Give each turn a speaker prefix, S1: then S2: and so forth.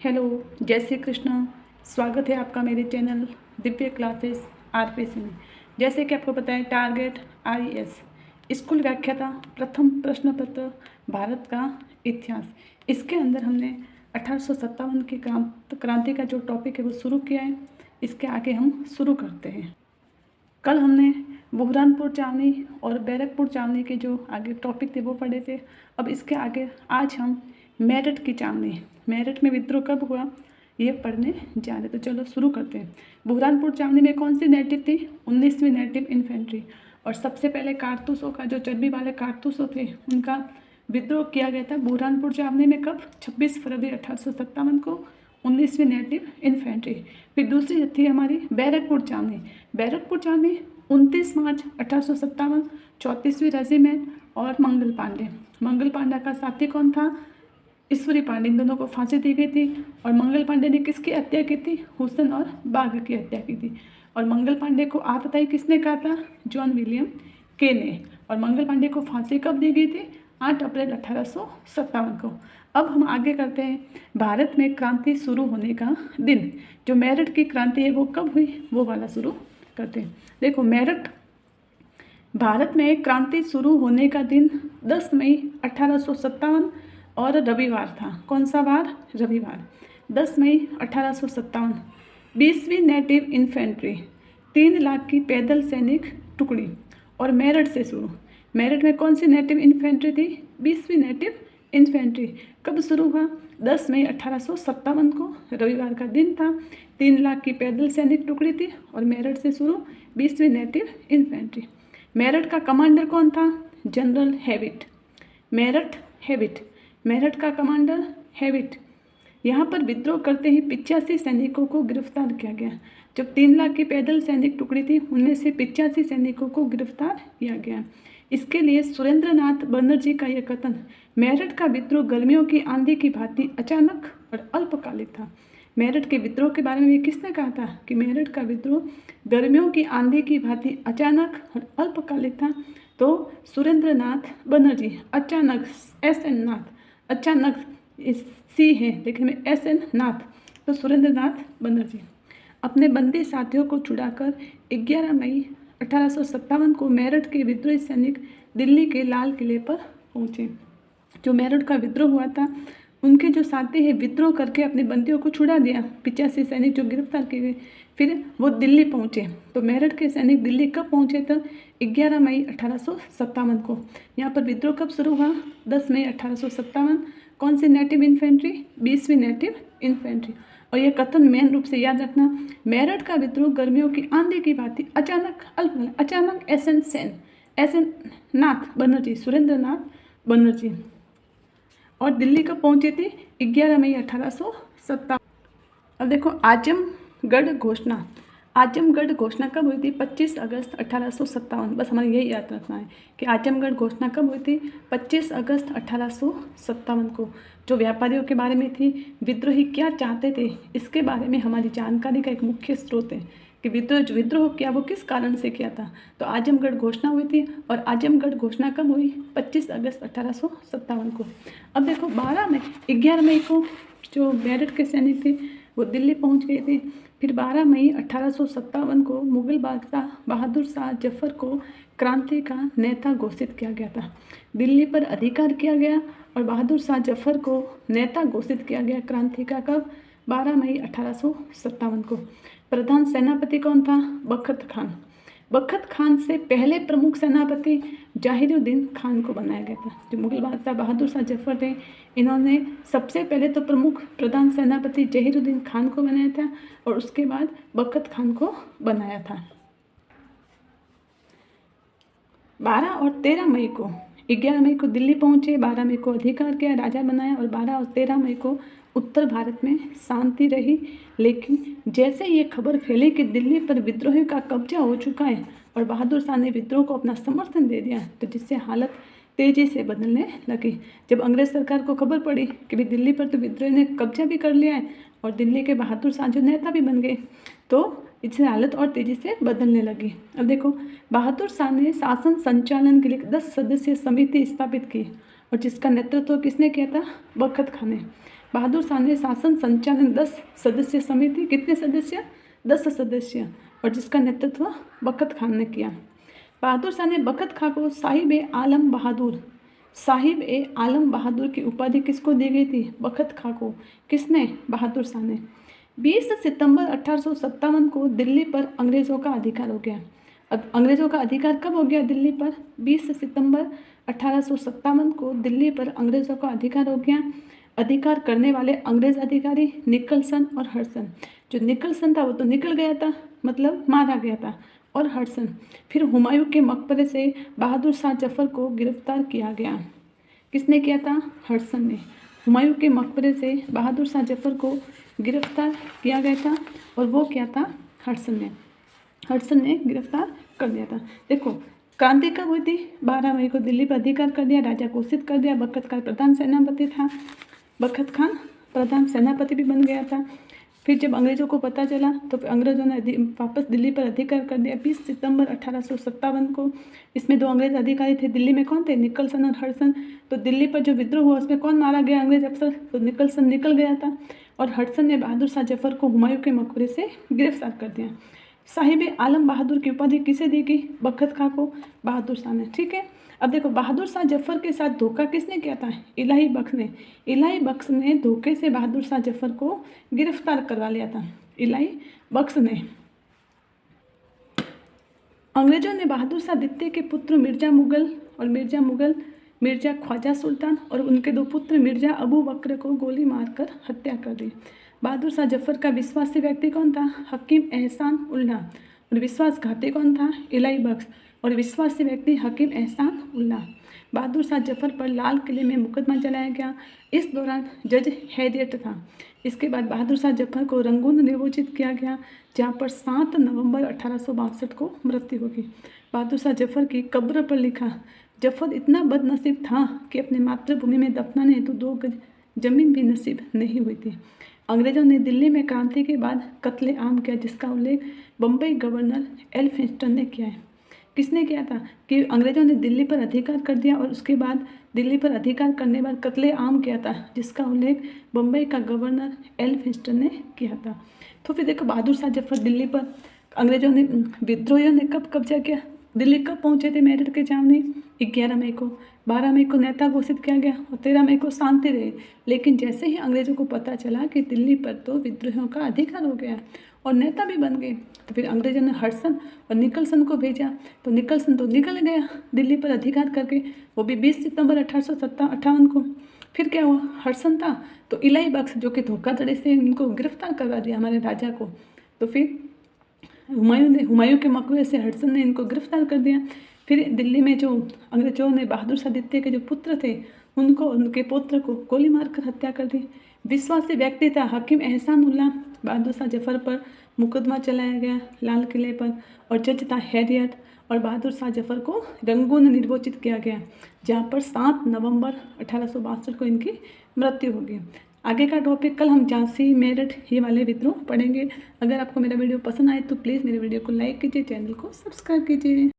S1: Hello, जय श्री कृष्ण। स्वागत है आपका मेरे चैनल दिव्य क्लासेस आरपीसी में। जैसे कि आपको पता है, टारगेट आईएएस स्कूल व्याख्याता प्रथम प्रश्न पत्र भारत का इतिहास, इसके अंदर हमने 1857 की क्रांति का जो टॉपिक है वो शुरू किया है। इसके आगे हम शुरू करते हैं। कल हमने बुरहानपुर छावनी और बैरकपुर छावनी के जो आगे टॉपिक थे वो पढ़े थे। अब इसके आगे आज हम मेरठ की छावनी, मेरठ में विद्रोह कब हुआ ये पढ़ने जा रहे। तो चलो शुरू करते हैं। बुरहानपुर छावनी में कौन सी नेटिव थी? 19वीं नेटिव इन्फेंट्री। और सबसे पहले कारतूसों का, जो चर्बी वाले कारतूसों थे, उनका विद्रोह किया गया था बुरहानपुर छावनी में। कब? 26 फरवरी 1857 को 19वीं नेटिव इन्फेंट्री। फिर दूसरी थी हमारी बैरकपुर छावनी। बैरकपुर छावनी 29 मार्च 1857, 34वीं रेजिमेंट और मंगल पांडे का साथी कौन था? ईश्वरी पांडे। इन दोनों को फांसी दी गई थी। और मंगल पांडे ने किसकी हत्या की थी? हुसैन और बाघ की हत्या की थी। और मंगल पांडे को आतताई किसने कहा था? जॉन विलियम के ने। और मंगल पांडे को फांसी कब दी गई थी? 8 अप्रैल 1857 को। अब हम आगे करते हैं। भारत में क्रांति शुरू होने का दिन, जो मेरठ की क्रांति है वो कब हुई वो वाला शुरू करते हैं। देखो, मेरठ भारत में क्रांति शुरू होने का दिन 10 मई 1857 और रविवार था। कौन सा वार? रविवार, 10 मई 1857। 20वीं नेटिव इन्फेंट्री, 3 लाख की पैदल सैनिक टुकड़ी और मेरठ से शुरू। मेरठ में कौन सी नेटिव इन्फेंट्री थी? 20वीं नेटिव इन्फेंट्री। कब शुरू हुआ? 10 मई 1857 को, रविवार का दिन था। 3 लाख की पैदल सैनिक टुकड़ी थी और मेरठ से शुरू 20वीं नेटिव इन्फेंट्री। मेरठ का कमांडर कौन था? General Hewitt. मेरठ का कमांडर हेविट। यहाँ पर विद्रोह करते ही 85 सैनिकों को गिरफ्तार किया गया। जब 3 लाख की पैदल सैनिक टुकड़ी थी, उनमें से 85 सैनिकों को गिरफ्तार किया गया। इसके लिए सुरेंद्रनाथ बनर्जी का यह कथन, मेरठ का विद्रोह गर्मियों की आंधी की भांति अचानक और अल्पकालिक था। मेरठ के विद्रोह के बारे में ये किसने कहा था कि मेरठ का विद्रोह गर्मियों की आंधी की भांति अचानक और अल्पकालिक था? तो सुरेंद्रनाथ बनर्जी। अचानक, SN नाथ, अचानक सी है लेकिन में SN नाथ, तो सुरेंद्रनाथ बनर्जी अपने बंदी साथियों को छुड़ाकर 11 मई 1857 को मेरठ के विद्रोही सैनिक दिल्ली के लाल किले पर पहुंचे। जो मेरठ का विद्रोह हुआ था, उनके जो साथी हैं विद्रोह करके अपने बंदियों को छुड़ा दिया। 85 सैनिक जो गिरफ्तार किए गए, फिर वो दिल्ली पहुंचे। तो मेरठ के सैनिक दिल्ली कब पहुंचे? तो 11 मई 1857 को। यहाँ पर विद्रोह कब शुरू हुआ? 10 मई 1857। कौन सी नेटिव इन्फेंट्री? 20वीं नेटिव इन्फेंट्री। और यह कथन मेन रूप से याद रखना, मेरठ का विद्रोह गर्मियों की आंधी की भांति अचानक SN नाथ बनर्जी, सुरेंद्रनाथ बनर्जी। और दिल्ली कब पहुंचे थे? 11 मई 1857। अब देखो, आजमगढ़ घोषणा कब हुई थी? 25 अगस्त 1857। बस हमारे यही याद रखना है कि आजमगढ़ घोषणा कब हुई थी? 25 अगस्त 1857 को। जो व्यापारियों के बारे में थी, विद्रोही क्या चाहते थे, इसके बारे में हमारी जानकारी का एक मुख्य स्रोत है कि विद्रोह किया वो किस कारण से किया था। तो आजमगढ़ घोषणा हुई थी। और आजमगढ़ घोषणा कब हुई? 25 अगस्त 1857 को। अब देखो, 11 मई को जो मेरठ के सैनिक थे वो दिल्ली पहुंच गए थे। फिर 12 मई 1857 को मुगल बादशाह बहादुर शाह जफर को क्रांति का नेता घोषित किया गया था। दिल्ली पर अधिकार किया गया और बहादुर शाह जफर को नेता घोषित किया गया क्रांति का। कब? 12 मई 1857 को। प्रधान सेनापति कौन था? बख्त खान से पहले प्रमुख सेनापति जाहिरुद्दीन खान को बनाया गया था। जो मुगल बादशाह बहादुर शाह जफर थे, इन्होंने सबसे पहले तो प्रमुख प्रधान सेनापति जहीरुद्दीन खान को बनाया था और उसके बाद बख्त खान को बनाया था। 12 और 13 मई को, 11 मई को दिल्ली पहुंचे, 12 मई को अधिकार किया, राजा बनाया और 12 और 13 मई को उत्तर भारत में शांति रही। लेकिन जैसे ये खबर फैली कि दिल्ली पर विद्रोहियों का कब्जा हो चुका है और बहादुर शाह ने विद्रोह को अपना समर्थन दे दिया, तो जिससे हालत तेजी से बदलने लगी। जब अंग्रेज सरकार को खबर पड़ी कि भाई दिल्ली पर तो विद्रोही ने कब्जा भी कर लिया है और दिल्ली के बहादुर शाह जो नेता भी बन गए, तो इससे हालत और तेज़ी से बदलने लगी। अब देखो, बहादुर शाह ने शासन संचालन के लिए 10 सदस्यीय समिति स्थापित की और जिसका नेतृत्व किसने किया था? बख्त खान ने। बहादुर शाह ने शासन संचालन 10 सदस्य समिति, कितने सदस्य, 10 सदस्य, और जिसका नेतृत्व बखत खान ने किया। बहादुर शाह ने बखत खां को साहिब ए आलम बहादुर की उपाधि किसको दी गई थी, बखत खां को। किसने, बहादुर शाह ने। 20 सितंबर 1857 को दिल्ली पर अंग्रेज़ों का अधिकार हो गया। अब अंग्रेज़ों का अधिकार कब हो गया दिल्ली पर, 20 सितंबर 1857 को दिल्ली पर अंग्रेज़ों का अधिकार हो गया। अधिकार करने वाले अंग्रेज़ अधिकारी निकलसन और हडसन। जो निकलसन था वो तो निकल गया था, मतलब मारा गया था, और हडसन। फिर हुमायूं के मकबरे से बहादुर शाह जफर को गिरफ्तार किया गया। किसने किया था, हडसन ने। हुमायूं के मकबरे से बहादुर शाह जफर को गिरफ्तार किया गया था, और वो क्या था, हडसन ने गिरफ्तार कर दिया था। देखो क्रांति कब हुई थी, 12 मई को दिल्ली पर अधिकार कर दिया, राजा घोषित कर दिया। बखत खान प्रधान सेनापति था, बखत खान प्रधान सेनापति भी बन गया था। फिर जब अंग्रेज़ों को पता चला तो अंग्रेज़ों ने वापस दिल्ली पर अधिकार कर दिया 20 सितंबर 1857 को। इसमें 2 अंग्रेज़ अधिकारी थे दिल्ली में, कौन थे, निकलसन और हडसन। तो दिल्ली पर जो विद्रोह हुआ उसमें कौन मारा गया, अंग्रेज अफसर, तो निकलसन निकल गया था, और हडसन ने बहादुर शाह जफर को हुमायूं के मकबरे से गिरफ्तार कर दिया। साहिब आलम बहादुर की उपाधि किसे दी गई, बखत खां को, बहादुर शाह ने। ठीक है, अब देखो बहादुर शाह जफर के साथ धोखा किसने किया था, इलाही बख्श ने। इलाही बख्श ने धोखे से बहादुर शाह जफर को गिरफ्तार करवा लिया था, इलाही बख्श ने। अंग्रेजों ने बहादुर शाह द्वितीय के पुत्र मिर्जा मुगल मिर्जा ख्वाजा सुल्तान और उनके 2 पुत्र मिर्जा अबू बकर को गोली मारकर हत्या कर दी। बहादुर शाह जफर का विश्वासी व्यक्ति कौन था, हकीम एहसान उल्लाह, और विश्वासघाती कौन था, इलाही बख्श, और विश्वासी व्यक्ति हकीम एहसान उल्लाह। बहादुर शाह जफर पर लाल किले में मुकदमा चलाया गया। इस दौरान जज हैरियट था। इसके बाद बहादुर शाह जफर को रंगून निर्वाचित किया गया, जहाँ पर 7 नवंबर 1862 को मृत्यु होगी। बहादुर शाह जफर की कब्र पर लिखा, जफर इतना बदनसीब था कि अपने मातृभूमि में दफनाने हेतु 2 गज जमीन भी नसीब नहीं हुई थी। अंग्रेजों ने दिल्ली में क्रांति के बाद कत्ले आम किया, जिसका उल्लेख बम्बई गवर्नर एल्फिंस्टन ने किया है। किसने किया था कि अंग्रेजों ने दिल्ली पर अधिकार कर दिया और उसके बाद दिल्ली पर अधिकार करने के बाद कत्ले आम किया था, जिसका उल्लेख बम्बई का गवर्नर एल्फिंस्टन ने किया था। तो फिर देखो बहादुर शाह जफर दिल्ली पर अंग्रेजों ने, विद्रोहियों ने कब कब्जा किया, दिल्ली कब पहुंचे थे मेरठ के सामने, 11 मई को। 12 मई को नेता घोषित किया गया और 13 मई को शांति रही। लेकिन जैसे ही अंग्रेजों को पता चला कि दिल्ली पर तो विद्रोहियों का अधिकार हो गया और नेता भी बन गए, तो फिर अंग्रेजों ने हडसन और निकलसन को भेजा। तो निकलसन तो निकल गया दिल्ली पर अधिकार करके, वो भी 20 सितंबर 1858 को। फिर क्या हुआ, हडसन था तो इलाही बख्श जो कि धोखाधड़ी से इनको गिरफ्तार करवा दिया हमारे राजा को। तो फिर हुमायूं के मकबरे से हडसन ने इनको गिरफ्तार कर दिया। फिर दिल्ली में जो अंग्रेजों ने बहादुर शाह द्वितीय के जो पुत्र थे उनको, उनके पुत्र को गोली मारकर हत्या कर दी। विश्वासी व्यक्ति था हकीम एहसान उल्लाह। बहादुर शाह जफर पर मुकदमा चलाया गया लाल किले पर, और जज था हैरियट, और बहादुर शाह जफर को रंगून निर्वाचित किया गया, जहाँ पर 7 नवंबर 1862 को इनकी मृत्यु होगी। आगे का टॉपिक कल हम झांसी मेरठ ये वाले विद्रोह पढ़ेंगे। अगर आपको मेरा वीडियो पसंद आए तो प्लीज़ मेरे वीडियो को लाइक कीजिए, चैनल को सब्सक्राइब कीजिए।